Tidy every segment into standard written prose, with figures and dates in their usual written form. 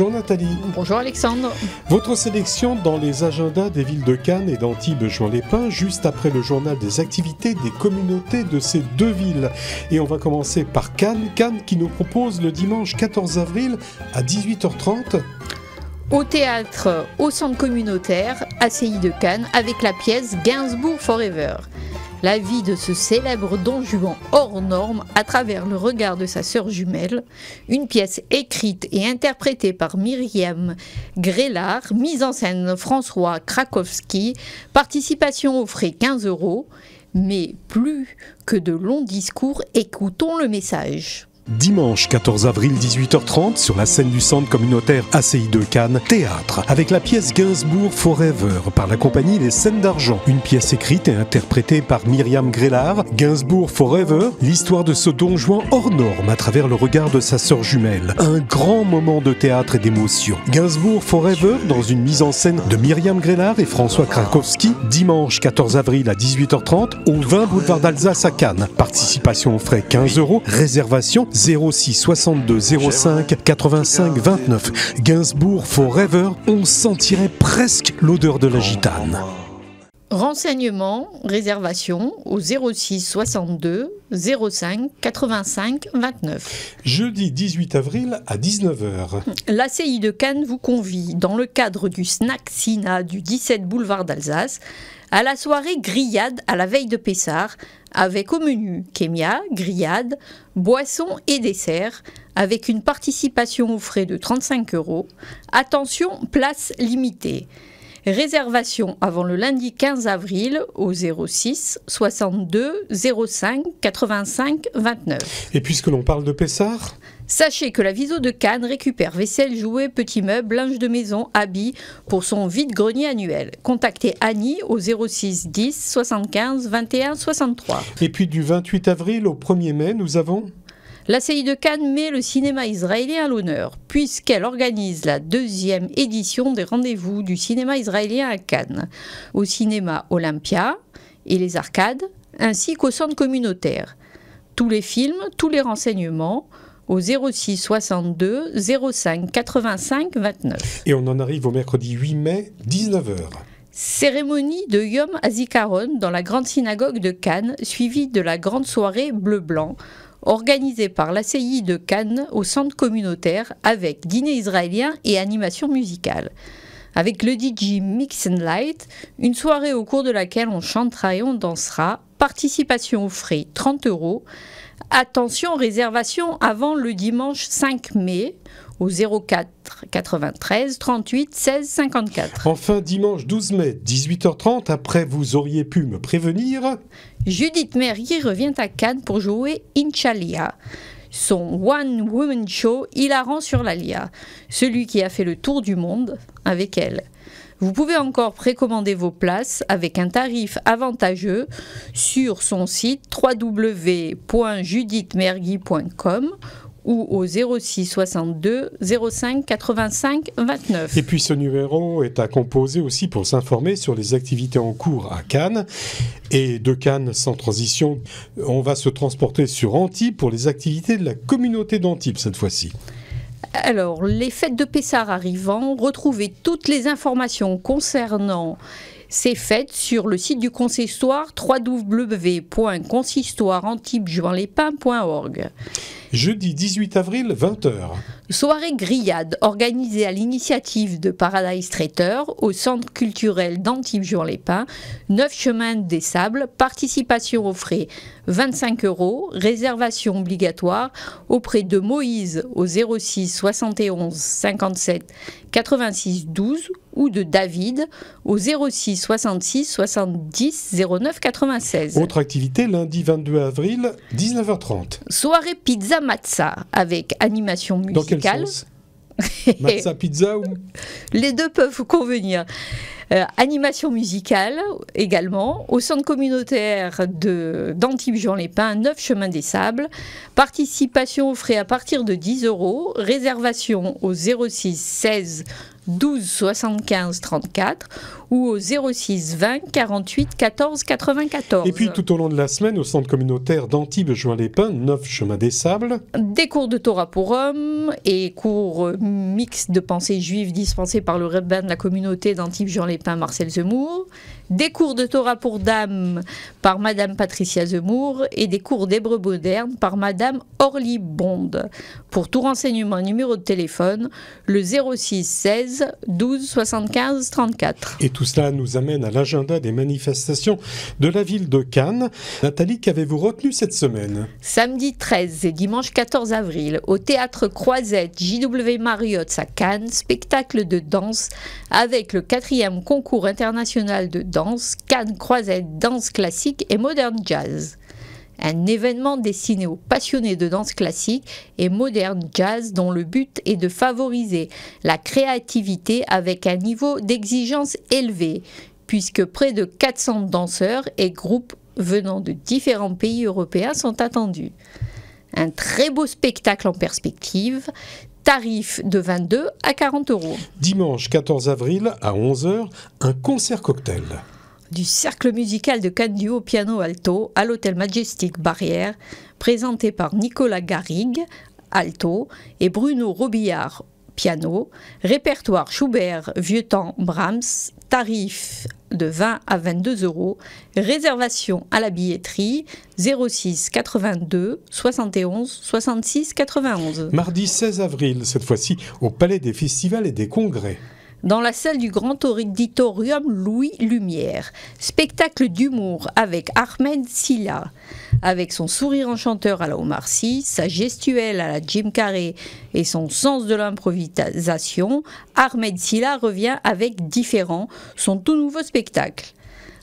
Bonjour Nathalie. Bonjour Alexandre. Votre sélection dans les agendas des villes de Cannes et d'Antibes-Juan-les-Pins, juste après le journal des activités des communautés de ces deux villes. Et on va commencer par Cannes. Cannes qui nous propose le dimanche 14 avril à 18h30. Au théâtre, au centre communautaire, ACI de Cannes, avec la pièce Gainsbourg Forever. La vie de ce célèbre Don Juan hors norme à travers le regard de sa sœur jumelle, une pièce écrite et interprétée par Myriam Grélard, mise en scène François Krakowski, participation aux frais 15 €, mais plus que de longs discours, écoutons le message. Dimanche 14 avril 18h30 sur la scène du centre communautaire ACI de Cannes, théâtre, avec la pièce Gainsbourg Forever par la compagnie Les Scènes d'Argent. Une pièce écrite et interprétée par Myriam Grélard, Gainsbourg Forever, l'histoire de ce Don Juan hors norme à travers le regard de sa sœur jumelle. Un grand moment de théâtre et d'émotion. Gainsbourg Forever dans une mise en scène de Myriam Grélard et François Krakowski, dimanche 14 avril à 18h30 au 20 boulevard d'Alsace à Cannes. Participation aux frais 15 €, réservation 06 62 05 85 29. Gainsbourg Forever, on sentirait presque l'odeur de la gitane. Renseignements, réservation au 06 62 05 85 29. Jeudi 18 avril à 19h. L'ACI de Cannes vous convie, dans le cadre du Snack Sina du 17 boulevard d'Alsace, à la soirée grillade à la veille de Pessard, avec au menu kémia, grillade, boissons et desserts, avec une participation aux frais de 35 €. Attention, place limitée. Réservation avant le lundi 15 avril au 06 62 05 85 29. Et puisque l'on parle de Pessard, sachez que la Viso de Cannes récupère vaisselle, jouets, petits meubles, linge de maison, habits pour son vide-grenier annuel. Contactez Annie au 06 10 75 21 63. Et puis du 28 avril au 1er mai, nous avons l'ACI de Cannes met le cinéma israélien à l'honneur, puisqu'elle organise la 2e édition des rendez-vous du cinéma israélien à Cannes, au cinéma Olympia et les arcades, ainsi qu'au centre communautaire. Tous les films, tous les renseignements au 06 62 05 85 29. Et on en arrive au mercredi 8 mai, 19h. Cérémonie de Yom HaZikaron dans la grande synagogue de Cannes, suivie de la grande soirée bleu-blanc, organisée par l'ACI de Cannes au centre communautaire avec dîner israélien et animation musicale. Avec le DJ Mix and Light, une soirée au cours de laquelle on chantera et on dansera, participation aux frais 30 €. Attention, réservation avant le dimanche 5 mai au 04 93 38 16 54. Enfin, dimanche 12 mai, 18h30, après vous auriez pu me prévenir, Judith Mergui revient à Cannes pour jouer Inch'Aliyah, son One Woman Show hilarant sur l'Aliyah, celui qui a fait le tour du monde avec elle. Vous pouvez encore précommander vos places avec un tarif avantageux sur son site www.judithmergui.com ou au 06 62 05 85 29. Et puis ce numéro est à composer aussi pour s'informer sur les activités en cours à Cannes. Et de Cannes, sans transition, on va se transporter sur Antibes pour les activités de la communauté d'Antibes cette fois-ci. Alors, les fêtes de Pessard arrivant, retrouvez toutes les informations concernant ces fêtes sur le site du consistoire www.consistoireantibesjuanlespins.org. Jeudi 18 avril, 20h. Soirée grillade organisée à l'initiative de Paradise Traiteur au centre culturel d'Antibes-Juan-les-Pins, 9 chemin des Sables, participation aux frais 25 €, réservation obligatoire auprès de Moïse au 06 71 57 86 12 ou de David au 06 66 70 09 96. Autre activité, lundi 22 avril, 19h30. Soirée pizza matza avec animation musicale. Dans quel sens? Matza pizza ou... Les deux peuvent convenir. Animation musicale également, au centre communautaire d'Antibes-Juan-les-Pins, 9 chemin des Sables. Participation aux frais à partir de 10 €. Réservation au 06 16 12 75 34 ou au 06 20 48 14 94. Et puis tout au long de la semaine, au centre communautaire d'Antibes-Juan-les-Pins, 9 chemin des Sables. Des cours de Torah pour hommes et cours mixtes de pensée juive dispensés par le rabbin de la communauté d'Antibes-Juan-les-Pins, Marcel Zemour. Des cours de Torah pour dames par Madame Patricia Zemour et des cours d'hébreu moderne par Madame Orly Bond. Pour tout renseignement, numéro de téléphone, le 06 16 12 75 34. Et tout cela nous amène à l'agenda des manifestations de la ville de Cannes. Nathalie, qu'avez-vous retenu cette semaine ? Samedi 13 et dimanche 14 avril, au théâtre Croisette JW Marriott à Cannes, spectacle de danse avec le 4e concours international de danse Cannes Croisette danse classique et modern jazz. Un événement destiné aux passionnés de danse classique et modern jazz dont le but est de favoriser la créativité avec un niveau d'exigence élevé, puisque près de 400 danseurs et groupes venant de différents pays européens sont attendus. Un très beau spectacle en perspective, tarif de 22 à 40 €. Dimanche 14 avril à 11h, un concert cocktail. Du cercle musical de Cannes Duo piano alto à l'hôtel Majestic Barrière, présenté par Nicolas Garrigue, alto, et Bruno Robillard, piano, répertoire Schubert, Vieux Temps, Brahms, tarif de 20 à 22 €, réservation à la billetterie 06 82 71 66 91. Mardi 16 avril, cette fois-ci au Palais des Festivals et des Congrès. Dans la salle du Grand Auditorium Louis Lumière, spectacle d'humour avec Ahmed Silla. Avec son sourire enchanteur à la Omar Sy, sa gestuelle à la Jim Carrey et son sens de l'improvisation, Ahmed Silla revient avec Différent, son tout nouveau spectacle.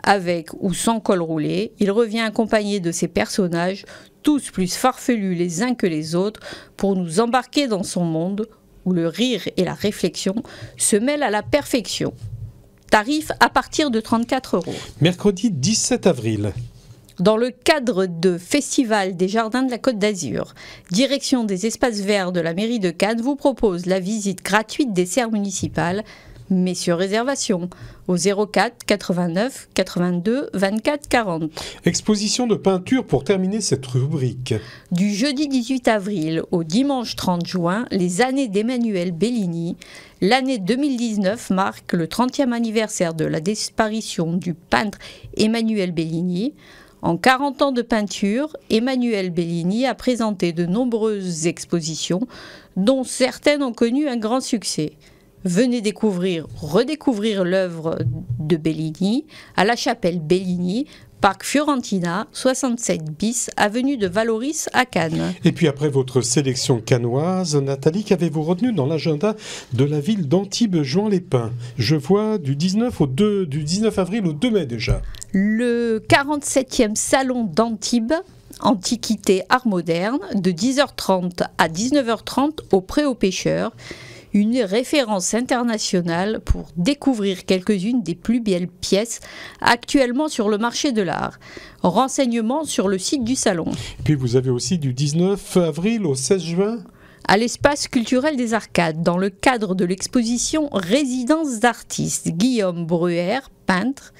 Avec ou sans col roulé, il revient accompagné de ses personnages, tous plus farfelus les uns que les autres, pour nous embarquer dans son monde où le rire et la réflexion se mêlent à la perfection. Tarif à partir de 34 €. Mercredi 17 avril. Dans le cadre de Festival des Jardins de la Côte d'Azur, direction des espaces verts de la mairie de Cannes vous propose la visite gratuite des serres municipales, mais sur réservation, au 04 89 82 24 40. Exposition de peinture pour terminer cette rubrique. Du jeudi 18 avril au dimanche 30 juin, les années d'Emmanuel Bellini. L'année 2019 marque le 30e anniversaire de la disparition du peintre Emmanuel Bellini. En 40 ans de peinture, Emmanuel Bellini a présenté de nombreuses expositions, dont certaines ont connu un grand succès. Venez redécouvrir l'œuvre de Bellini à la chapelle Bellini, parc Fiorentina, 67 bis, avenue de Valoris à Cannes. Et puis après votre sélection cannoise, Nathalie, qu'avez-vous retenu dans l'agenda de la ville d'Antibes-Juan-les-Pins ? Je vois du 19 avril au 2 mai déjà. Le 47e salon d'Antibes, Antiquité Art Moderne, de 10h30 à 19h30 au Pré aux Pêcheurs. Une référence internationale pour découvrir quelques-unes des plus belles pièces actuellement sur le marché de l'art. Renseignements sur le site du salon. Et puis vous avez aussi du 19 avril au 16 juin à l'espace culturel des Arcades, dans le cadre de l'exposition Résidence d'artistes. Guillaume Bruer, peintre,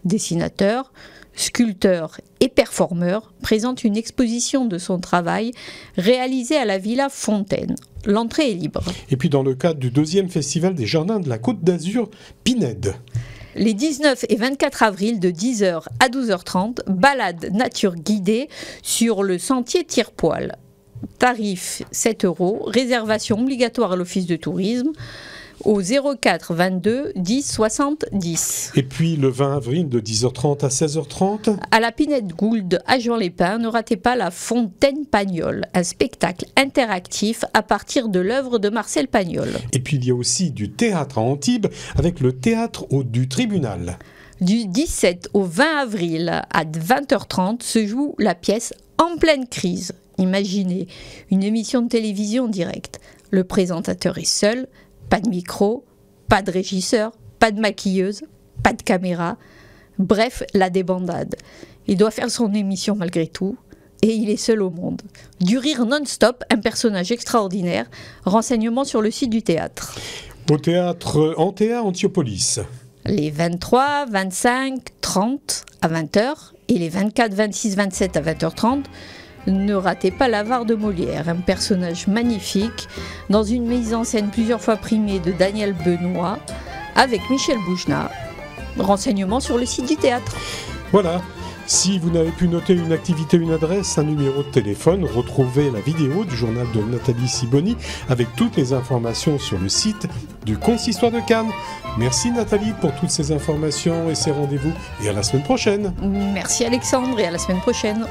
dessinateur, sculpteur et performeur, présente une exposition de son travail réalisée à la Villa Fontaine. L'entrée est libre. Et puis dans le cadre du 2e Festival des Jardins de la Côte d'Azur, Pinède. Les 19 et 24 avril de 10h à 12h30, balade nature guidée sur le sentier Tire-Poil. Tarif 7 €, réservation obligatoire à l'office de tourisme au 04 22 10 60 10. Et puis le 20 avril de 10h30 à 16h30. À la Pinède Gould à Juan-les-Pins, ne ratez pas la Fontaine Pagnol, un spectacle interactif à partir de l'œuvre de Marcel Pagnol. Et puis il y a aussi du théâtre à Antibes avec le théâtre du Tribunal. Du 17 au 20 avril à 20h30 se joue la pièce En pleine crise. Imaginez une émission de télévision directe. Le présentateur est seul. Pas de micro, pas de régisseur, pas de maquilleuse, pas de caméra. Bref, la débandade. Il doit faire son émission malgré tout. Et il est seul au monde. Du rire non-stop, un personnage extraordinaire. Renseignements sur le site du théâtre. Au théâtre Antea Antiopolis. Les 23, 25, 30 à 20h et les 24, 26, 27 à 20h30, ne ratez pas l'avare de Molière, un personnage magnifique, dans une mise en scène plusieurs fois primée de Daniel Benoît, avec Michel Boujna. Renseignements sur le site du théâtre. Voilà. Si vous n'avez pu noter une activité, une adresse, un numéro de téléphone, retrouvez la vidéo du journal de Nathalie Siboni avec toutes les informations sur le site du Consistoire de Cannes. Merci Nathalie pour toutes ces informations et ces rendez-vous et à la semaine prochaine. Merci Alexandre et à la semaine prochaine.